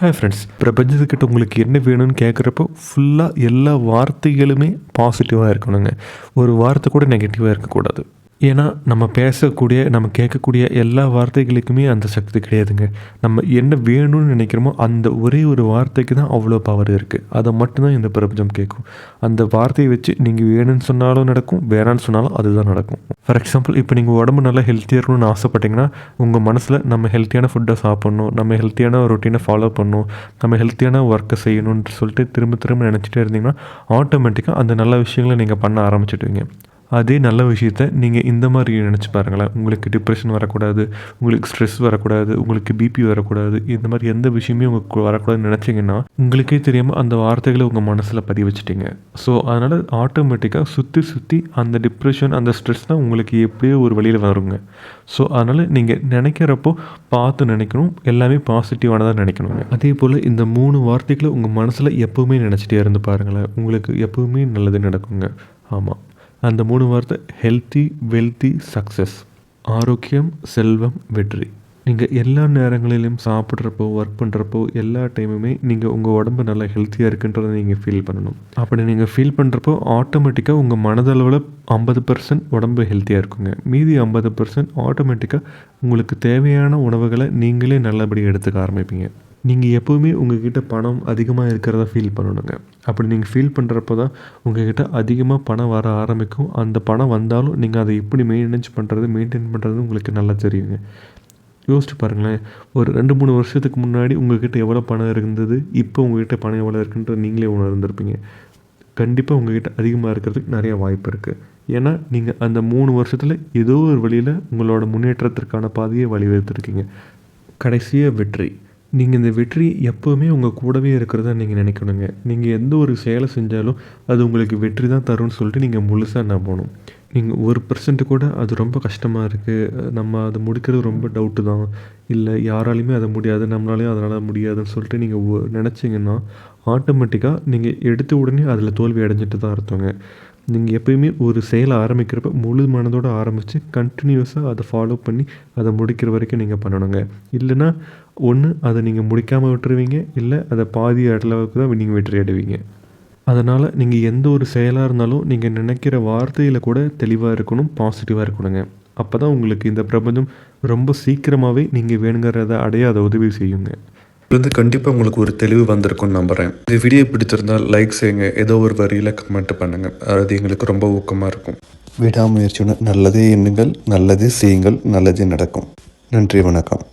Hi friends, பிரபஞ்சத்துக்கிட்ட உங்களுக்கு என்ன வேணும்னு கேட்குறப்போ ஃபுல்லாக எல்லா வார்த்தைகளுமே பாசிட்டிவாக இருக்கணுங்க. ஒரு வார்த்தை கூட நெகட்டிவாக இருக்கக்கூடாது. ஏன்னா நம்ம பேசக்கூடிய, நம்ம கேட்கக்கூடிய எல்லா வார்த்தைகளுக்குமே அந்த சக்தி கிடையாதுங்க. நம்ம என்ன வேணும்னு நினைக்கிறோமோ அந்த ஒரே ஒரு வார்த்தைக்கு தான் அவ்வளோ பவர் இருக்குது. அதை மட்டும்தான் இந்த பிரபஞ்சம் கேட்கும். அந்த வார்த்தையை வச்சு நீங்கள் வேணும்னு சொன்னாலும் நடக்கும், வேணான்னு சொன்னாலும் அதுதான் நடக்கும். ஃபார் எக்ஸாம்பிள், இப்போ நீங்கள் உடம்பு நல்லா ஹெல்த்தியாக இருக்கணும்னு ஆசைப்பட்டீங்கன்னா உங்கள் மனசில் நம்ம ஹெல்த்தியான ஃபுட்டை சாப்பிட்ணும், நம்ம ஹெல்த்தியான ரொட்டீனை ஃபாலோ பண்ணணும், நம்ம ஹெல்த்தியான ஒர்க்கை செய்யணும்னு சொல்லிட்டு திரும்ப திரும்ப நினச்சிட்டே இருந்தீங்கன்னா ஆட்டோமேட்டிக்காக அந்த நல்ல விஷயங்களை நீங்கள் பண்ண ஆரம்பிச்சிடுவீங்க. அதே நல்ல விஷயத்த நீங்கள் இந்த மாதிரி நினச்சி பாருங்களேன். உங்களுக்கு டிப்ரெஷன் வரக்கூடாது, உங்களுக்கு ஸ்ட்ரெஸ் வரக்கூடாது, உங்களுக்கு பிபி வரக்கூடாது, இந்த மாதிரி எந்த விஷயமே உங்களுக்கு வரக்கூடாதுன்னு நினச்சிங்கன்னா உங்களுக்கே தெரியாமல் அந்த வார்த்தைகளை உங்கள் மனசில் பதிய வச்சுட்டீங்க. ஸோ அதனால் ஆட்டோமேட்டிக்காக சுற்றி சுற்றி அந்த டிப்ரெஷன், அந்த ஸ்ட்ரெஸ் தான் உங்களுக்கு எப்படியோ ஒரு வழியில் வருங்க. ஸோ அதனால் நீங்கள் நினைக்கிறப்போ பார்த்து நினைக்கணும், எல்லாமே பாசிட்டிவானதாக நினைக்கணுங்க. அதே போல் இந்த 3 வார்த்தைகளை உங்கள் மனசில் எப்போவுமே நினச்சிட்டே இருந்து பாருங்களேன், உங்களுக்கு எப்போவுமே நல்லது நடக்குங்க. ஆமாம், அந்த 3 வார்த்தை ஹெல்த்தி, வெல்த்தி, சக்ஸஸ். ஆரோக்கியம், செல்வம், வெற்றி. நீங்கள் எல்லா நேரங்களிலும் சாப்பிட்றப்போ, ஒர்க் பண்ணுறப்போ, எல்லா டைமுமே நீங்கள் உங்கள் உடம்பு நல்லா ஹெல்த்தியாக இருக்குன்றதை நீங்கள் ஃபீல் பண்ணணும். அப்படி நீங்கள் ஃபீல் பண்ணுறப்போ ஆட்டோமேட்டிக்காக உங்கள் மனதளவில் 50% உடம்பு ஹெல்த்தியாக இருக்குங்க. மீதி 50% ஆட்டோமேட்டிக்காக உங்களுக்கு தேவையான உணவுகளை நீங்களே நல்லபடியாக எடுத்துக்க ஆரம்பிப்பீங்க. நீங்கள் எப்போவுமே உங்கள்கிட்ட பணம் அதிகமாக இருக்கிறதா ஃபீல் பண்ணணுங்க. அப்படி நீங்கள் ஃபீல் பண்ணுறப்போ தான் உங்கள்கிட்ட அதிகமாக பணம் வர ஆரம்பிக்கும். அந்த பணம் வந்தாலும் நீங்கள் அதை எப்படி மெயின்டைன் பண்ணுறது உங்களுக்கு நல்லா தெரியுங்க. யோசிச்சு பாருங்களேன், ஒரு 2-3 வருஷத்துக்கு முன்னாடி உங்கள்கிட்ட எவ்வளோ பணம் இருந்தது, இப்போ உங்கள்கிட்ட பணம் எவ்வளோ இருக்குன்ற நீங்களே உணர்ந்திருப்பீங்க. கண்டிப்பாக உங்கள்கிட்ட அதிகமாக இருக்கிறதுக்கு நிறைய வாய்ப்பு இருக்குது. ஏன்னா நீங்கள் அந்த 3 வருஷத்தில் ஏதோ ஒரு வழியில் உங்களோட முன்னேற்றத்திற்கான பாதையை வழிவகுத்துருக்கீங்க. கடைசியாக வெற்றி. நீங்கள் இந்த வெற்றி எப்போவுமே உங்கள் கூடவே இருக்கிறதா நீங்கள் நினைக்கணுங்க. நீங்கள் எந்த ஒரு செயலை செஞ்சாலும் அது உங்களுக்கு வெற்றி தான் தரும்னு சொல்லிட்டு நீங்கள் முழுசாக நம்பணும். நீங்கள் 1% கூட அது ரொம்ப கஷ்டமாக இருக்குது, நம்ம அதை முடிக்கிறது ரொம்ப டவுட்டு தான், இல்லை யாராலையுமே அதை முடியாது, நம்மளாலையும் அதனால் முடியாதுன்னு சொல்லிட்டு நீங்கள் நினச்சிங்கன்னா ஆட்டோமேட்டிக்காக நீங்கள் எடுத்த உடனே அதில் தோல்வி அடைஞ்சிட்டு தான் அர்த்தங்க. நீங்கள் எப்போயுமே ஒரு செயலை ஆரம்பிக்கிறப்ப முழு மனதோடு ஆரம்பித்து கண்டினியூஸாக அதை ஃபாலோ பண்ணி அதை முடிக்கிற வரைக்கும் நீங்கள் பண்ணணுங்க. இல்லைன்னா ஒன்று அதை நீங்கள் முடிக்காமல் விட்டுருவீங்க, இல்லை அதை பாதி அளவுக்கு தான் நீங்கள் வெற்றி அடைவீங்க. அதனால் நீங்கள் எந்த ஒரு செயலாக இருந்தாலும் நீங்கள் நினைக்கிற வார்த்தையில் கூட தெளிவாக இருக்கணும், பாசிட்டிவாக இருக்கணுங்க. அப்போ தான் உங்களுக்கு இந்த பிரபஞ்சம் ரொம்ப சீக்கிரமாகவே நீங்கள் வேணுங்கிறத அடைய அதை உதவி செய்யுங்க. கண்டிப்பாக உங்களுக்கு ஒரு தெளிவு வந்திருக்கும்னு நம்புகிறேன். இந்த வீடியோ பிடிச்சிருந்தால் லைக் செய்யுங்க, ஏதோ ஒரு வரியில் கமெண்ட் பண்ணுங்கள், அது எங்களுக்கு ரொம்ப ஊக்கமாக இருக்கும். விடாமுயற்சியுடன் நல்லதே எண்ணுங்கள், நல்லதே செய்யுங்கள், நல்லதே நடக்கும். நன்றி, வணக்கம்.